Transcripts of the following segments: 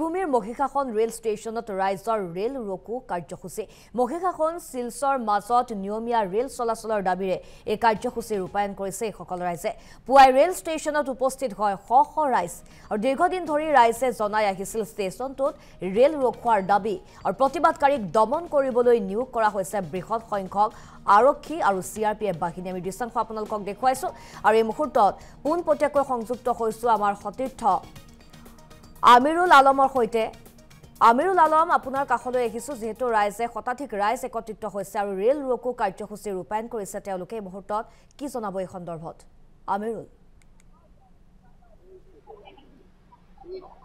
মৰুভূমিৰ মহিষাখন ৰেল ষ্টেচনত ৰাইজৰ ৰেল ৰকু কাৰ্যসূচী মহিষাখন শিলচৰ মাজত নিয়মীয়া ৰেল চলাচলৰ দাবীৰে এই কাৰ্যসূচী ৰূপায়ণ কৰিছে সকল ৰাইজে পুৱাই ৰেল ষ্টেচনত উপস্থিত হয় শ শ ৰাইজ আৰু দীৰ্ঘদিন ধৰি ৰাইজে জনাই আহিছিল ষ্টেচনটোত ৰেল ৰখুৱাৰ দাবী আৰু প্ৰতিবাদকাৰীক দমন কৰিবলৈ নিয়োগ কৰা হৈছে বৃহৎ সংখ্যক আৰক্ষী আৰু CRPF বাহিনী আমি দৃশ্যাংশ আপোনালোকক দেখুৱাইছো আৰু এই মুহূৰ্তত পোনপটীয়াকৈ সংযুক্ত হৈছো আমাৰ সতীৰ্থ আমিৰুল আলমৰ সৈতে আমিৰুল আলম আপোনাৰ কাষলৈ আহিছো যেহেতু ৰাইজে শতাধিক ৰাইজ একত্ৰিত হৈছে আৰু ৰেল ৰকু কাৰ্যসূচী ৰূপায়ণ কৰিছে তেওঁলোকে এই মুহূৰ্তত কি জনাব এই সন্দৰ্ভত আমিৰুল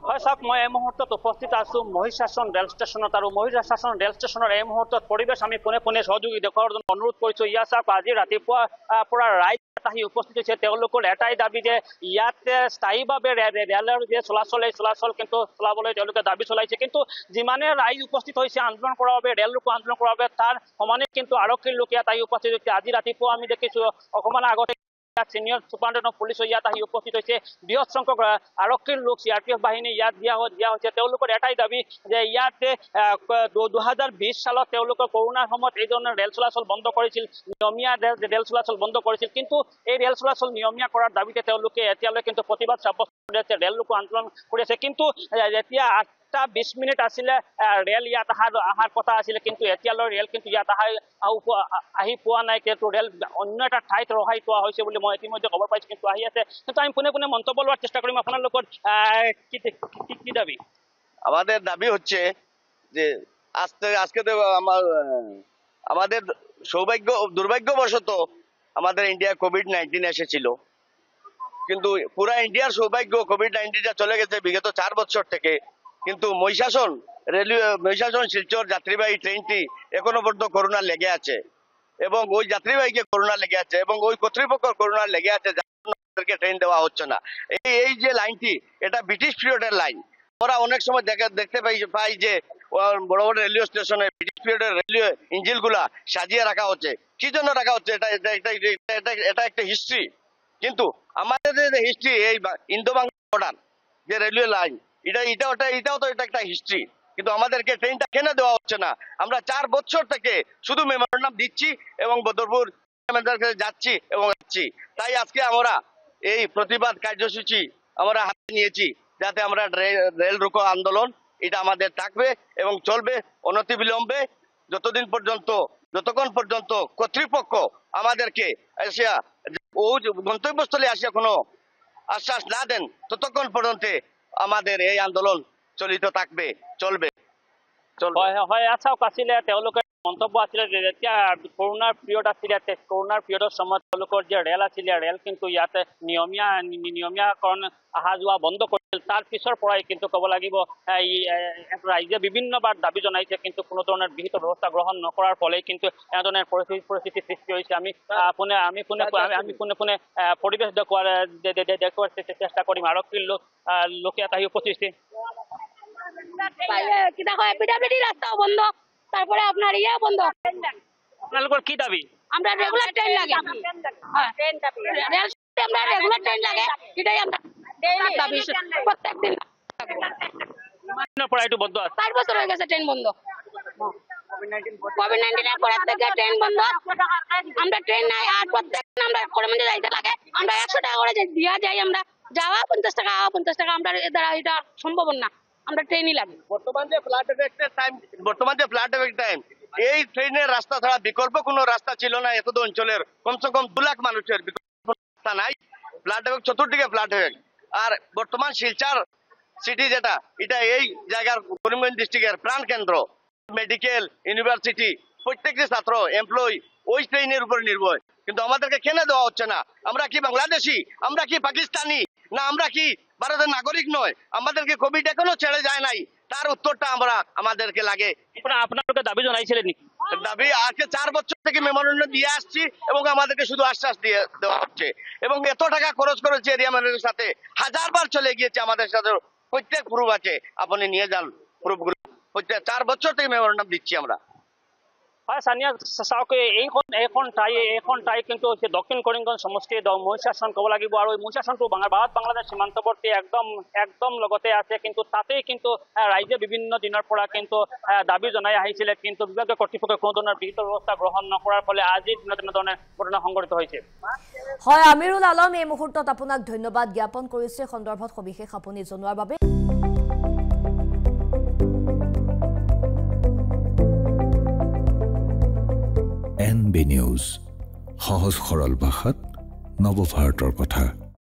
হয় সব মই এই মুহূৰ্তত উপস্থিত আছো মহিষাসন ৰেল ষ্টেচনত আৰু মহিষাসন ৰেল ষ্টেচনৰ এই মুহূৰ্তত পৰিবেশ আমি পোনে পোনে সহযোগী দেখুৱাৰ অনুৰোধ কৰিছো ইয়া সাহেব আজি ৰাতিপুৱা পৰা ৰাইজ আহি উপস্থিত হৈছে তেওঁলোকৰ এটাই দাবী যে ইয়াতে স্থায়ীভাৱে ৰেলৰ যে চলাচল কিন্তু চলাবলৈ তেওঁলোকে দাবী চলাইছে কিন্তু যিমানে ৰাইজ উপস্থিত হৈছে আন্দোলন কৰাৰ বাবে ৰেল ৰকু আন্দোলন কৰাৰ বাবে তাৰ সমানে কিন্তু আৰক্ষীৰ লোক ইয়াত আহি উপস্থিত হৈছে আজি ৰাতিপুৱা আমি দেখিছো অকমান আগতে সিনিয়ৰ সুপাৰিনটেণ্ডেণ্ট অফ পুলিচ ইয়াত আহি উপস্থিত হৈছে বৃহৎ সংখ্যক আৰক্ষীৰ লোক CRPF বাহিনী ইয়াত দিয়া হৈছে তেওঁলোকৰ এটাই দাবী যে ইয়াতে 2020 সালত তেওঁলোকৰ কৰোনাৰ সময়ত এই ধৰণৰ ৰেল চলাচল বন্ধ কৰিছিল নিয়মীয়া ৰেল চলাচল বন্ধ কৰিছিল কিন্তু এই ৰেল চলাচল নিয়মীয়া কৰাৰ দাবীতে তেওঁলোকে এতিয়ালৈ কিন্তু প্ৰতিবাদ সাব্যস্ত কৰি আছে ৰেল ৰকু আন্দোলন কৰি আছে কিন্তু যেতিয়া 20 মিনিট আছিলে ৰেল ইয়াত অহাৰ কথা আছিলে কিন্তু এতিয়ালৈ ৰেল কিন্তু ইয়াত আহি পোৱা নাই কিন্তু ৰেল অন্য এটা ঠাইত ৰখাই থোৱা হৈছে বুলি মই ইতিমধ্যে খবৰ পাইছো কিন্তু আহি আছে কিন্তু আমি পোনে পোনে মন্তব্য লোৱাৰ চেষ্টা কৰিম আপোনালোকৰ কি দাবী আমাদের দাবি হচ্ছে যে আজকে আমাদের দুর্ভাগ্যবশত আমাদের ইন্ডিয়া কোভিড-19 এসেছিল কিন্তু পুরা ইন্ডিয়ার সৌভাগ্য কোভিড-19টা চলে গেছে বিগত 4 বছর থেকে কিন্তু মহিষাসন শিলচর যাত্রীবাহী ট্রেনটি এখনো পর্যন্ত করোনা লেগে আছে এবং ওই যাত্রীবাহীকে করোনা লেগে আছে এবং ওই কর্তৃপক্ষ করোনা লেগে আছে যাদেরকে ট্রেন দেওয়া হচ্ছে না এই যে লাইনটি এটা ব্রিটিশ পিরিয়ডের লাইন আমরা অনেক সময় দেখতে পাই যে বড় বড় রেলওয়ে স্টেশনে ব্রিটিশ পিরিয়ডের রেলওয়ে ইঞ্জিন গুলা সাজিয়ে রাখা হচ্ছে কি জন্য রাখা হচ্ছে এটা একটা হিস্ট্রি কিন্তু আমাদের যে হিস্ট্রি এই ইন্দো বাংলা বর্ডার যে রেলওয়ে লাইন এটাও তো একটা হিস্ট্রি কিন্তু আমাদেরকে ট্রেনটা কেন দেওয়া হচ্ছে না আমরা 4 বছর থেকে শুধু মেমোরেন্ডাম দিচ্ছি এবং বদরপুর যাচ্ছি এবং যাচ্ছি তাই আজকে আমরা এই প্রতিবাদ কার্যসূচি আমরা হাতে নিয়েছি যাতে আমরা রেল রোকো আন্দোলন এটা আমাদের থাকবে এবং চলবে অনতিবিলম্বে যতক্ষণ পর্যন্ত কর্তৃপক্ষ আমাদেরকে এসিয়া ও গন্তব্যস্থলে আসিয়া কোনো আশ্বাস না দেন ততক্ষণ পর্যন্ত আমাদের এই আন্দোলন চলিত থাকবে চলবে হয় আচ্ছা আছিলে তেওঁলোকে মন্তব্য আছিলে যে যেতিয়া কৰোনাৰ পিৰিয়ড আছিলে কৰোনাৰ পিৰিয়ডৰ সময়ত তেওঁলোকৰ যে ৰেল আছিলে ৰেল কিন্তু ইয়াতে নিয়মীয়াকৰণ অহা যোৱা বন্ধ কৰিছিল তাৰ পিছৰ পৰাই কিন্তু ক'ব লাগিব ৰাইজে বিভিন্নবাৰ দাবী জনাইছে কিন্তু কোনো ধৰণৰ বিহিত ব্যৱস্থা গ্ৰহণ নকৰাৰ ফলে কিন্তু এনেধৰণৰ পৰিস্থিতিৰ সৃষ্টি হৈছে আমি পোনে পৰিৱেশ দেখুৱাৰ চেষ্টা কৰিম আৰক্ষীৰ লোক ইয়াত আহি উপস্থিত রাস্তাও বন্ধ তারপরে আপনার ইয়া বন্ধ আপনাদের কি দাবি আমরা রেগুলার ট্রেন লাগে রেল আমরা রেগুলার ট্রেন লাগে এটাই আমরা দাবি প্রত্যেকদিন পরে একটু বন্ধ আছে 5 বছর হয়ে গেছে ট্রেন বন্ধ কোভিড-19 এর পর থেকে ট্রেন বন্ধ আমরা ট্রেন নাই আর প্রত্যেকদিন আমরা কর্মে যাইতে লাগে আমরা 100 টাকা করে দিয়া যাই আমরা যাওয়া 50 টাকা 50 টাকা আমরা এটা সম্ভব না আমরা ট্রেনই লাগে বর্তমান যে ফ্ল্যাট এফেক্ট টাইম এই ট্রেনের রাস্তা ছাড়া বিকল্প কোনো রাস্তা ছিল না এত অঞ্চলের কমসে কম 2 লাখ মানুষের বিকল্প রাস্তা নাই ফ্ল্যাট এফেক্ট চতুর্দিকে ফ্ল্যাট এফেক্ট আর বর্তমান শিলচর সিটি যেটা এটা এই জায়গার করিমগঞ্জ ডিস্ট্রিক্টের প্রাণ কেন্দ্র মেডিকেল ইউনিভার্সিটি প্রত্যেকটি ছাত্র এমপ্লয়ি ওই ট্রেনের উপর নির্ভর কিন্তু আমাদেরকে কেন দেওয়া হচ্ছে না আমরা কি বাংলাদেশি আমরা কি পাকিস্তানি না আমরা কি ভারতের নাগরিক নয় আমাদেরকে কোভিড এখনো ছেড়ে যায় নাই তার উত্তরটা আমাদেরকে লাগে আপনারা দাবি জানাইছিলেন দাবি আজকে 4 বছর থেকে মেমোরেন্ডাম দিয়ে আসছি এবং আমাদেরকে শুধু আশ্বাস দিয়ে দেওয়া হচ্ছে এবং এত টাকা খরচ করেছে এরিয়া ম্যানেজারের সাথে হাজারবার চলে গিয়েছে আমাদের সাথে প্রত্যেক প্রুফ আছে আপনি নিয়ে যান প্রুফগুলো 4 বছর থেকে মেমোরেন্ডাম দিচ্ছি আমরা হয় সানিয়া চাওক এইখন ঠাই কিন্তু দক্ষিণ কৰিমগঞ্জ সমষ্টিৰ মহিষাসন ক'ব লাগিব আৰু এই মহিষাসনটো ভাৰত বাংলাদেশ সীমান্তৱৰ্তী একদম লগতে আছে কিন্তু তাতেই কিন্তু ৰাইজে বিভিন্ন দিনৰ পৰা কিন্তু দাবী জনাই আহিছিলে কিন্তু বিভাগীয় কৰ্তৃপক্ষই কোনো ধৰণৰ বিহিত ব্যৱস্থা গ্ৰহণ নকৰাৰ ফলে আজিৰ দিনত এনেধৰণে ঘটনা সংঘটিত হৈছে হয় আমিৰুল আলম এই মুহূৰ্তত আপোনাক ধন্যবাদ জ্ঞাপন কৰিছে সন্দৰ্ভত সবিশেষ আপুনি জনোৱাৰ বাবে NB News, সহজ সৰল ভাষাত নৱভাৰতৰ কথা।